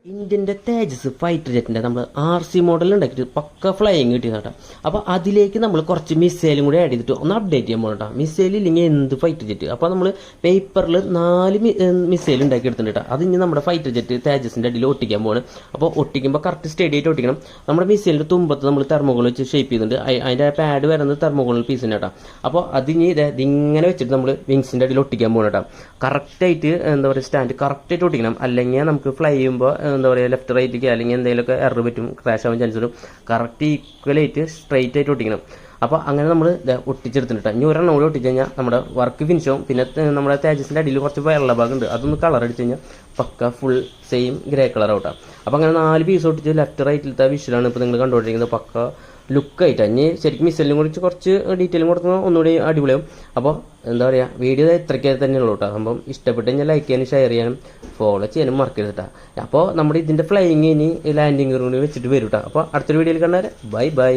ഇന്ത്യൻ്റെ തേജസ് ഫൈറ്റർ ജെറ്റിൻ്റെ നമ്മൾ RC model ഉണ്ടാക്കിയിട്ട് പക്ക ഫ്ലൈയിങ് കിട്ടിയതാണ്. അപ്പോൾ അതിലേക്ക് നമ്മൾ കുറച്ച് മിസൈലും കൂടി ആഡ് ചെയ്തിട്ട് ഒന്ന് അപ്ഡേറ്റ് ചെയ്യാൻ പോകണം കേട്ടോ. മിസൈൽ ഇല്ലെങ്കിൽ എന്ത് ഫൈറ്റർ ജെറ്റ്. അപ്പോൾ നമ്മൾ പേപ്പറിൽ 4 മിസൈൽ ഉണ്ടാക്കി എടുത്തിട്ടുണ്ട്. അത് ഇനി നമ്മുടെ ഫൈറ്റർ ജെറ്റ് തേജസിൻ്റെ അടിയിൽ ഒട്ടിക്കാൻ പോകണം. അപ്പോൾ ഒട്ടിക്കുമ്പോൾ കറക്റ്റ് സ്റ്റഡി ആയിട്ട് ഒട്ടിക്കണം. നമ്മുടെ മിസൈലിൻ്റെ തുമ്പത്ത് നമ്മൾ തെർമോകോൾ വെച്ച് ഷേപ്പ് ചെയ്യുന്നുണ്ട്. അതിൻ്റെ പാഡ് വരുന്നത് തെർമോകോൾ പീസിന് കേട്ടോ. അപ്പോൾ അതിനി ഇതിങ്ങനെ വെച്ചിട്ട് നമ്മൾ വിങ്സിൻ്റെ അടിയിൽ ഒട്ടിക്കാൻ പോകണം കേട്ടോ. കറക്റ്റായിട്ട് എന്താ പറയുക സ്റ്റാൻഡ് കറക്റ്റായിട്ട് ഒട്ടിക്കണം. അല്ലെങ്കിൽ നമുക്ക് ഫ്ലൈ ചെയ്യുമ്പോൾ എന്താ പറയുക ലെഫ്റ്റ് റൈറ്റിലേക്ക് അല്ലെങ്കിൽ എന്തെങ്കിലുമൊക്കെ എറർ പറ്റും, ക്രാഷ് ആവാൻ ചാൻസ് വരും. കറക്റ്റ് ഈക്വലായിട്ട് സ്ട്രൈറ്റ് ആയിട്ട് ഒട്ടിക്കണം. അപ്പോൾ അങ്ങനെ നമ്മൾ ഒട്ടിച്ചെടുത്തിട്ട് ഇനി ഒരെണ്ണം കൂടി ഒട്ടിച്ച് കഴിഞ്ഞാൽ നമ്മുടെ വർക്ക് ഫിനിഷ് ആവും. പിന്നെ നമ്മുടെ തേജസിൻ്റെ അടിയിൽ കുറച്ച് വെള്ള ഭാഗം ഉണ്ട്, അതൊന്ന് കളർ അടിച്ച് കഴിഞ്ഞാൽ പക്ക ഫുൾ സെയിം ഗ്രേ കളർ ഔട്ടാണ്. അപ്പോൾ അങ്ങനെ 4 പീസ് ഒട്ടിച്ച് ലെഫ്റ്റ് റൈറ്റിലത്തെ വിഷ്വലാണ് ഇപ്പോൾ നിങ്ങൾ കണ്ടുകൊണ്ടിരിക്കുന്നത്. പക്ക ലുക്കായിട്ട് ഇനി ശരിക്കും മിസൈലിനെ കുറിച്ച് കുറച്ച് ഡീറ്റെയിലും കൊടുക്കുമ്പോൾ ഒന്നുകൂടി അടിപൊളിയാവും. അപ്പോൾ എന്താ പറയുക, വീഡിയോ ഇത്രയ്ക്ക് തന്നെയുള്ളൂ കേട്ടോ. അപ്പം ഇഷ്ടപ്പെട്ട് കഴിഞ്ഞാൽ ലൈക്ക് ചെയ്യാനും ഷെയർ ചെയ്യാനും ഫോളോ ചെയ്യാനും മറക്കരുത് കേട്ടോ. അപ്പോൾ നമ്മുടെ ഇതിൻ്റെ ഫ്ലൈയിങ് ഇനി ലാൻഡിങ് കൂടി വെച്ചിട്ട് വരും കേട്ടോ. അപ്പോൾ അടുത്തൊരു വീഡിയോയിൽ കണ്ടാൽ ബൈ ബൈ.